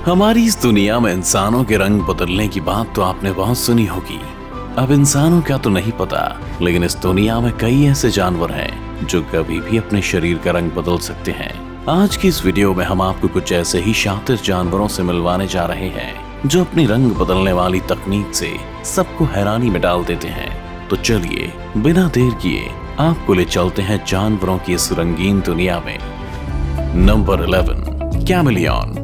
हमारी इस दुनिया में इंसानों के रंग बदलने की बात तो आपने बहुत सुनी होगी। अब इंसानों का तो नहीं पता, लेकिन इस दुनिया में कई ऐसे जानवर हैं जो कभी भी अपने शरीर का रंग बदल सकते हैं। आज की इस वीडियो में हम आपको कुछ ऐसे ही शातिर जानवरों से मिलवाने जा रहे हैं जो अपनी रंग बदलने वाली तकनीक से सबको हैरानी में डाल देते हैं। तो चलिए बिना देर किए आपको ले चलते हैं जानवरों की इस रंगीन दुनिया में। Number 11, chameleon.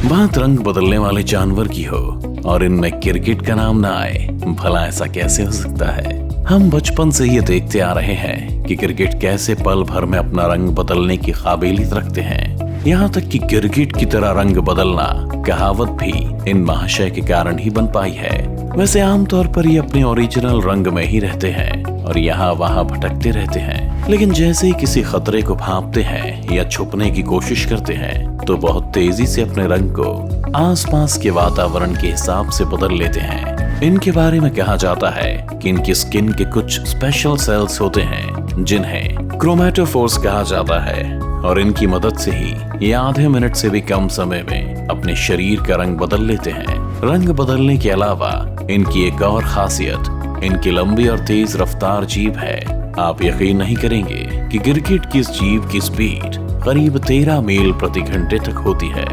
बात रंग बदलने वाले जानवर की हो और इनमें क्रिकेट का नाम ना आए, भला ऐसा कैसे हो सकता है। हम बचपन से ये देखते आ रहे हैं कि क्रिकेट कैसे पल भर में अपना रंग बदलने की काबिलियत रखते हैं। यहाँ तक कि क्रिकेट की तरह रंग बदलना कहावत भी इन महाशय के कारण ही बन पाई है। वैसे आमतौर पर ये अपने ओरिजिनल रंग में ही रहते हैं और यहाँ वहाँ भटकते रहते हैं, लेकिन जैसे ही किसी खतरे को भांपते हैं या छुपने की कोशिश करते हैं तो बहुत तेजी से अपने रंग को आसपास के वातावरण के हिसाब से बदल लेते हैं। इनके बारे में कहा जाता है कि इनकी स्किन के कुछ स्पेशल सेल्स होते हैं जिन्हें क्रोमैटोफोर्स कहा जाता है और इनकी मदद से ही ये आधे मिनट से भी कम समय में अपने शरीर का रंग बदल लेते हैं। रंग बदलने के अलावा इनकी एक और खासियत इनकी लंबी और तेज रफ्तार जीभ है। आप यकीन नहीं करेंगे कि क्रिकेट की इस जीभ की स्पीड करीब 13 मील प्रति घंटे तक होती है।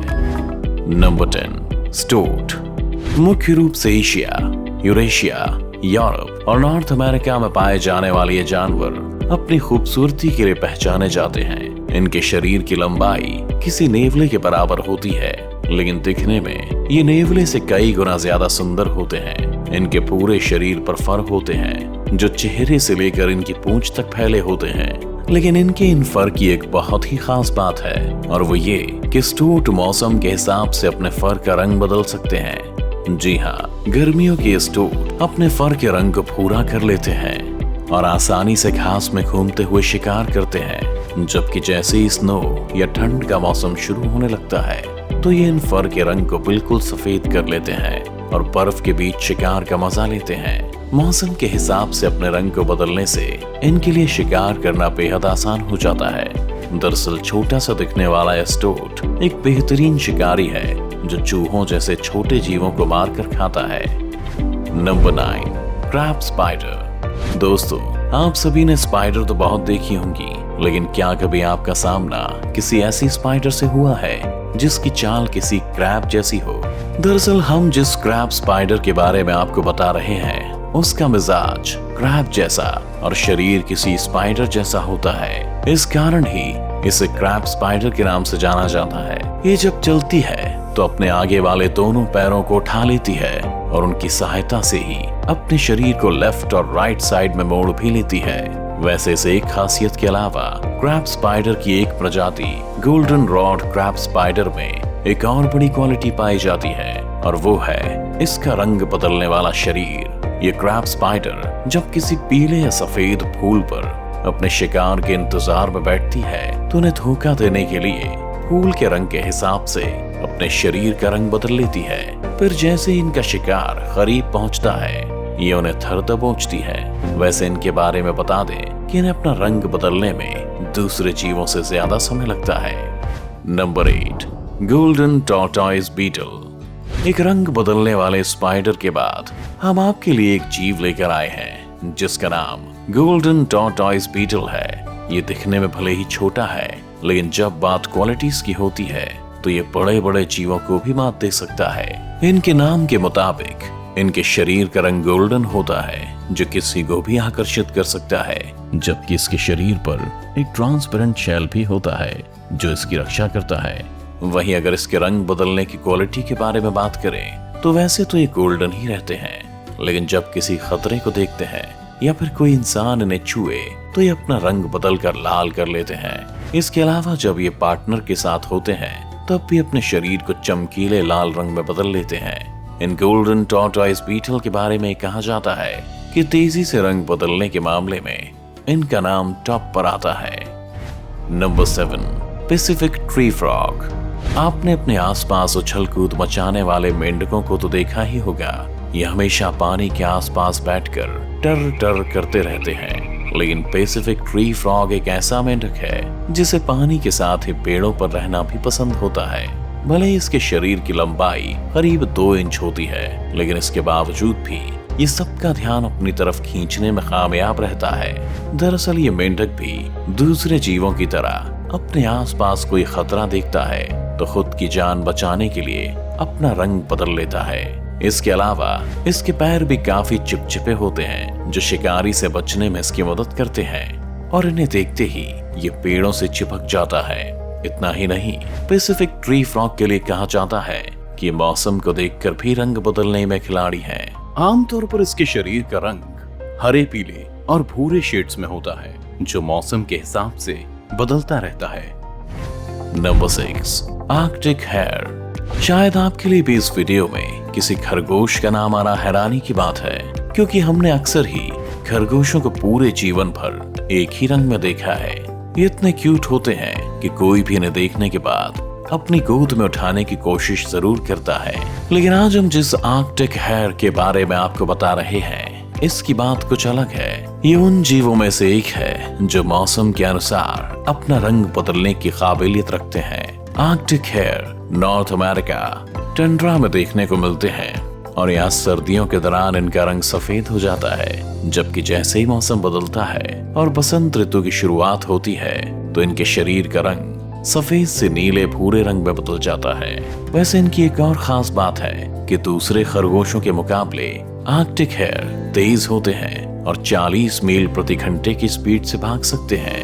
Number 10, state. मुख्य रूप से एशिया, यूरेशिया, यूरोप और नॉर्थ अमेरिका में पाए जाने वाले ये जानवर अपनी खूबसूरती के लिए पहचाने जाते हैं। इनके शरीर की लंबाई किसी नेवले के बराबर होती है, लेकिन दिखने में ये नेवले से कई गुना ज्यादा सुंदर होते हैं। इनके पूरे शरीर पर फर होते हैं जो चेहरे से लेकर इनकी पूंछ तक फैले होते हैं। लेकिन इनके इन फर की एक बहुत ही खास बात है और वो ये कि स्टोट मौसम के हिसाब से अपने फर का रंग बदल सकते हैं। जी हाँ, गर्मियों के स्टोट अपने फर के रंग को भूरा कर लेते हैं और आसानी से घास में घूमते हुए शिकार करते हैं, जबकि जैसे ही स्नो या ठंड का मौसम शुरू होने लगता है तो ये इन फर के रंग को बिल्कुल सफेद कर लेते हैं और बर्फ के बीच शिकार का मजा लेते हैं। मौसम के हिसाब से अपने रंग को बदलने से इनके लिए शिकार करना बेहद आसान हो जाता है। दरअसल छोटा सा दिखने वाला यह स्टोट एक बेहतरीन शिकारी है जो चूहों जैसे छोटे जीवों को मारकर खाता है। Number 9, crab spider. दोस्तों, आप सभी ने स्पाइडर तो बहुत देखी होंगी, लेकिन क्या कभी आपका सामना किसी ऐसी स्पाइडर से हुआ है जिसकी चाल किसी क्रैब जैसी हो? दरअसल हम जिस क्रैब स्पाइडर के बारे में आपको बता रहे हैं उसका मिजाज क्रैब जैसा और शरीर किसी स्पाइडर जैसा होता है। इस कारण ही इसे क्रैब स्पाइडर के नाम से जाना जाता है। ये जब चलती है तो अपने आगे वाले दोनों पैरों को उठा लेती है और उनकी सहायता से ही अपने शरीर को लेफ्ट और राइट साइड में मोड़ भी लेती है। वैसे इस एक खासियत के अलावा क्रैब स्पाइडर की एक प्रजाति गोल्डन रॉड क्रैब स्पाइडर में एक और बड़ी क्वालिटी पाई जाती है और वो है इसका रंग बदलने वाला शरीर। ये क्रैब स्पाइडर जब किसी पीले या सफेद फूल पर अपने शिकार के इंतजार में बैठती है तो उन्हें धोखा देने के लिए फूल के रंग के हिसाब से अपने शरीर का रंग बदल लेती है। फिर जैसे इनका शिकार करीब पहुंचता है ये उन्हें थर दबोचती है। वैसे इनके बारे में बता दें कि इन्हें अपना रंग बदलने में दूसरे जीवों से ज्यादा समय लगता है। Number 8, golden tortoise beetle. एक रंग बदलने वाले स्पाइडर के बाद हम आपके लिए एक जीव लेकर आए हैं जिसका नाम गोल्डन टॉर्टॉइस बीटल है। ये दिखने में भले ही छोटा है, लेकिन जब बात क्वालिटीज की होती है तो ये बड़े बड़े जीवों को भी मात दे सकता है। इनके नाम के मुताबिक इनके शरीर का रंग गोल्डन होता है जो किसी को भी आकर्षित कर सकता है, जबकि इसके शरीर पर एक ट्रांसपेरेंट शेल भी होता है जो इसकी रक्षा करता है। वहीं अगर इसके रंग बदलने की क्वालिटी के बारे में बात करें तो वैसे तो ये गोल्डन ही रहते हैं, लेकिन जब किसी खतरे को देखते हैं या फिर कोई इंसान इन्हें छुए तो ये अपना रंग बदल कर लाल कर लेते हैं। इसके अलावा जब ये पार्टनर के साथ होते हैं तब भी अपने शरीर को चमकीले लाल रंग में बदल लेते हैं। इन गोल्डन टॉर्टॉइस बीटल के बारे में कहा जाता है कि तेजी से रंग बदलने के मामले में इनका नाम टॉप पर आता है। Number 7, Pacific tree frog. आपने अपने आसपास उछल कूद मचाने वाले मेंढकों को तो देखा ही होगा। ये हमेशा पानी के आसपास बैठकर टर टर करते रहते हैं, लेकिन पैसिफिक ट्री फ्रॉग एक ऐसा मेंढक है जिसे पानी के साथ ही पेड़ों पर रहना भी पसंद होता है। भले ही इसके शरीर की लंबाई करीब 2 इंच होती है, लेकिन इसके बावजूद भी ये सबका ध्यान अपनी तरफ खींचने में कामयाब रहता है। दरअसल ये मेंढक भी दूसरे जीवों की तरह अपने आसपास कोई खतरा देखता है तो खुद की जान बचाने के लिए अपना रंग बदल लेता है। इसके अलावा इसके पैर भी काफी चिपचिपे होते हैं जो शिकारी से बचने में इसकी मदद करते हैं, और इन्हें देखते ही ये पेड़ों से चिपक जाता है। इतना ही नहीं, पैसिफिक ट्री फ्रॉग के लिए कहा जाता है कि मौसम को देखकर भी रंग बदलने में खिलाड़ी है। आमतौर पर इसके शरीर का रंग हरे, पीले और भूरे शेड्स में होता है जो मौसम के हिसाब से बदलता रहता है। Number 6, Arctic hare. शायद आपके लिए भी इस वीडियो में किसी खरगोश का नाम आना हैरानी की बात है, क्योंकि हमने अक्सर ही खरगोशों को पूरे जीवन भर एक ही रंग में देखा है। ये इतने क्यूट होते हैं कि कोई भी इन्हें देखने के बाद अपनी गोद में उठाने की कोशिश जरूर करता है। लेकिन आज हम जिस आर्कटिक हेयर के बारे में आपको बता रहे हैं, इसकी बात कुछ अलग है। ये उन जीवों में से एक है जो मौसम के अनुसार अपना रंग बदलने की काबिलियत रखते हैं। Arctic hare North America tundra में देखने को मिलते हैं, और यहाँ सर्दियों के दौरान इनका रंग सफेद हो जाता है, जबकि जैसे ही मौसम बदलता है और बसंत ऋतु की शुरुआत होती है तो इनके शरीर का रंग सफेद से नीले भूरे रंग में बदल जाता है। वैसे इनकी एक और खास बात है कि दूसरे खरगोशों के मुकाबले आर्कटिक हेयर तेज होते हैं और 40 मील प्रति घंटे की स्पीड से भाग सकते हैं।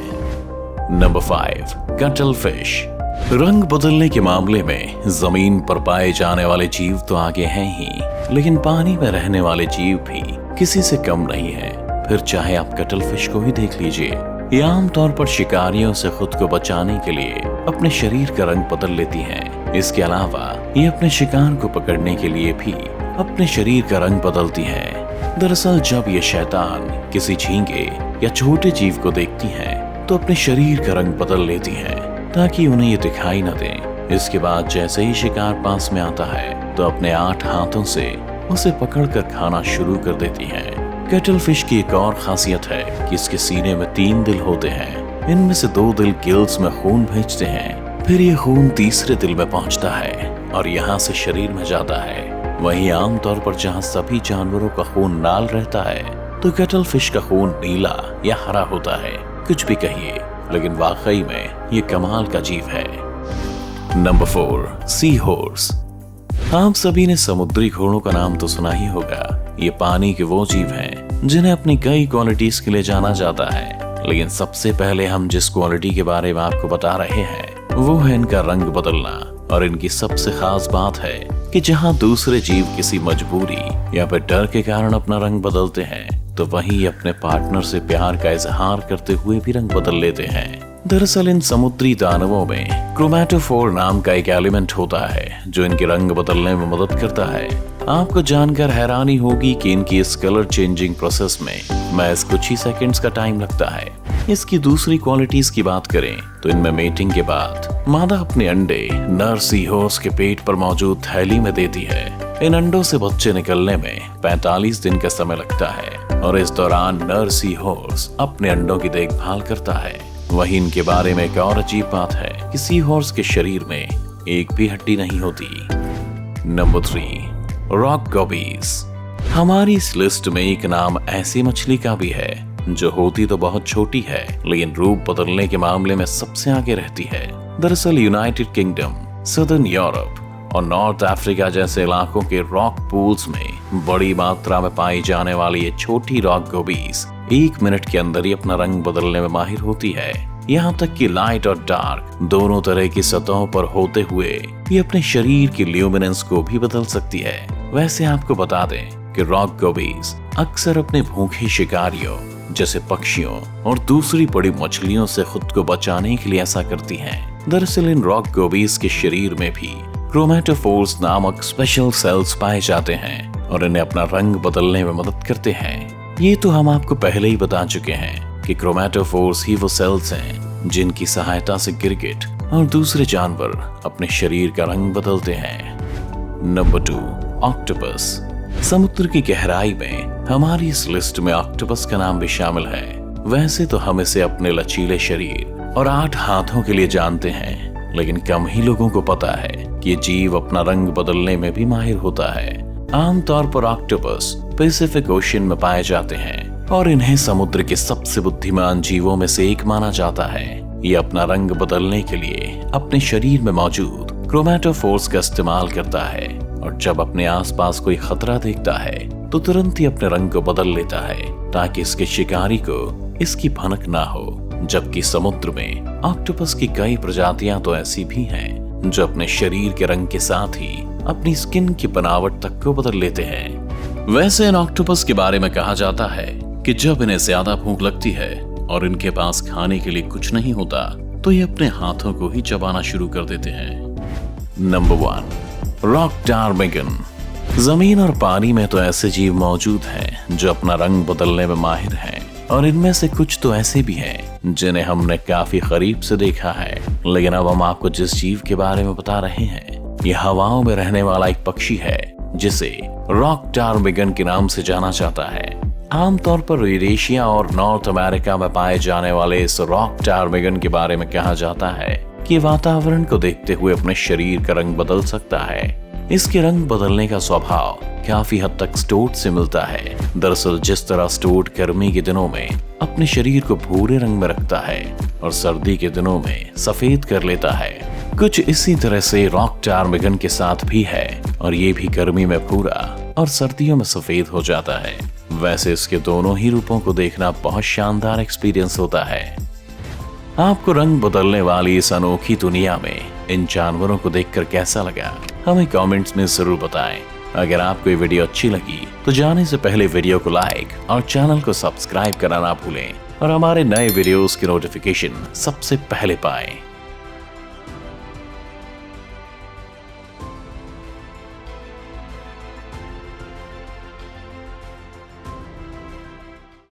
Number 5, cuttle fish. रंग बदलने के मामले में जमीन पर पाए जाने वाले जीव तो आगे हैं ही, लेकिन पानी में रहने वाले जीव भी किसी से कम नहीं है। फिर चाहे आप कटल फिश को ही देख लीजिए, ये आमतौर पर शिकारियों से खुद को बचाने के लिए अपने शरीर का रंग बदल लेती हैं। इसके अलावा ये अपने शिकार को पकड़ने के लिए भी अपने शरीर का रंग बदलती हैं। दरअसल जब ये शैतान किसी झींगे या छोटे जीव को देखती हैं, तो अपने शरीर का रंग बदल लेती हैं ताकि उन्हें ये दिखाई न दे। इसके बाद जैसे ही शिकार पास में आता है तो अपने 8 हाथों से उसे पकड़कर खाना शुरू कर देती हैं। कटल फिश की एक और खासियत है कि इसके सीने में 3 दिल होते हैं। इनमें से 2 दिल गिल्स में खून भेजते हैं, फिर ये खून तीसरे दिल में पहुंचता है और यहाँ से शरीर में जाता है। वहीं आमतौर पर जहाँ सभी जानवरों का खून लाल रहता है, तो कटल फिश का खून नीला या हरा होता है। कुछ भी कहिए, लेकिन वाकई में ये कमाल का जीव है। Number 4, sea horse. आप सभी ने समुद्री घोड़ों का नाम तो सुना ही होगा। ये पानी के वो जीव हैं जिन्हें अपनी कई क्वालिटीज के लिए जाना जाता है, लेकिन सबसे पहले हम जिस क्वालिटी के बारे में आपको बता रहे हैं वो है इनका रंग बदलना। और इनकी सबसे खास बात है कि जहाँ दूसरे जीव किसी मजबूरी या फिर डर के कारण अपना रंग बदलते हैं, तो वहीं अपने पार्टनर से प्यार का इजहार करते हुए भी रंग बदल लेते हैं। दरअसल इन समुद्री दानवों में क्रोमैटोफोर नाम का एक एलिमेंट होता है जो इनके रंग बदलने में मदद करता है। आपको जानकर हैरानी होगी कि इनकी इस कलर चेंजिंग प्रोसेस में महज कुछ ही सेकंड्स का टाइम लगता है। इसकी दूसरी क्वालिटीज की बात करें तो इनमें मेटिंग के बाद मादा अपने अंडे नर सी हॉर्स के पेट पर मौजूद थैली में देती है। इन अंडों से बच्चे निकलने में 45 दिन का समय लगता है, और इस दौरान नर सी हॉर्स अपने अंडों की देखभाल करता है। वहीं इनके बारे में एक और अजीब बात है कि सी हॉर्स के शरीर में एक भी हड्डी नहीं होती। Number 3, rock gobies. हमारी इस लिस्ट में एक नाम ऐसी मछली का भी है जो होती तो बहुत छोटी है, लेकिन रूप बदलने के मामले में सबसे आगे रहती है। दरअसल यूनाइटेड किंगडम, सदर्न यूरोप और नॉर्थ अफ्रीका जैसे इलाकों के रॉक पूल्स में बड़ी मात्रा में पाई जाने वाली ये छोटी रॉक गोबीज 1 मिनट के अंदर ही अपना रंग बदलने में माहिर होती है। यहाँ तक कि लाइट और डार्क दोनों तरह की सतहों पर होते हुए ये अपने शरीर की ल्यूमिनेंस को भी बदल सकती है। वैसे आपको बता दें कि रॉक गोबीज अक्सर अपने भूखे शिकारियों जैसे पक्षियों और दूसरी बड़ी मछलियों से खुद को बचाने के लिए ऐसा करती हैं। दरअसल इन रॉक गोबीज के शरीर में भी क्रोमैटोफोर्स नामक स्पेशल सेल्स पाए जाते हैं और इन्हें अपना रंग बदलने में मदद करते हैं। ये तो हम आपको पहले ही बता चुके हैं कि क्रोमैटोफोर्स ही वो सेल्स हैं जिनकी सहायता से गिरगिट और दूसरे जानवर अपने शरीर का रंग बदलते हैं। Number 2, octopus. समुद्र की गहराई में हमारी इस लिस्ट में ऑक्टोपस का नाम भी शामिल है। वैसे तो हम इसे अपने लचीले शरीर और 8 हाथों के लिए जानते हैं, लेकिन कम ही लोगों को पता है कि ये जीव अपना रंग बदलने में भी माहिर होता है। आमतौर पर ऑक्टोपस पैसिफिक ओशियन में पाए जाते हैं और इन्हें समुद्र के सबसे बुद्धिमान जीवों में से एक माना जाता है। ये अपना रंग बदलने के लिए अपने शरीर में मौजूद क्रोमैटोफोर्स का इस्तेमाल करता है और जब अपने आसपास कोई खतरा देखता है तो तुरंत ही अपने रंग को बदल लेता है ताकि इसके शिकारी को इसकी भनक ना हो। जबकि समुद्र में ऑक्टोपस की कई प्रजातियां तो ऐसी भी हैं जो अपने शरीर के रंग के साथ ही अपनी स्किन की बनावट तक को बदल लेते हैं। वैसे इन ऑक्टोपस के बारे में कहा जाता है कि जब इन्हें ज्यादा भूख लगती है और इनके पास खाने के लिए कुछ नहीं होता तो ये अपने हाथों को ही चबाना शुरू कर देते हैं। Number 1, rock ptarmigan. जमीन और पानी में तो ऐसे जीव मौजूद हैं जो अपना रंग बदलने में माहिर हैं और इनमें से कुछ तो ऐसे भी हैं जिन्हें हमने काफी करीब से देखा है। लेकिन अब हम आपको जिस जीव के बारे में बता रहे हैं ये हवाओं में रहने वाला एक पक्षी है जिसे रॉक टारमिगन के नाम से जाना जाता है। आमतौर पर यूरेशिया और नॉर्थ अमेरिका में पाए जाने वाले इस रॉक टारमिगन के बारे में कहा जाता है कि वातावरण को देखते हुए अपने शरीर का रंग बदल सकता है। इसके रंग बदलने का स्वभाव काफी हद तक स्टोड से मिलता है। दरअसल जिस तरह स्टोड गर्मी के दिनों में अपने शरीर को भूरे रंग में रखता है और सर्दी के दिनों में सफेद कर लेता है, कुछ इसी तरह से रॉक टारमिगन के साथ भी है और ये भी गर्मी में भूरा और सर्दियों में सफेद हो जाता है। वैसे इसके दोनों ही रूपों को देखना बहुत शानदार एक्सपीरियंस होता है। आपको रंग बदलने वाली इस अनोखी दुनिया में इन जानवरों को देखकर कैसा लगा हमें कमेंट्स में जरूर बताएं। अगर आपको ये वीडियो अच्छी लगी तो जाने से पहले वीडियो को लाइक और चैनल को सब्सक्राइब करना ना भूलें और हमारे नए वीडियोस की नोटिफिकेशन सबसे पहले पाएं।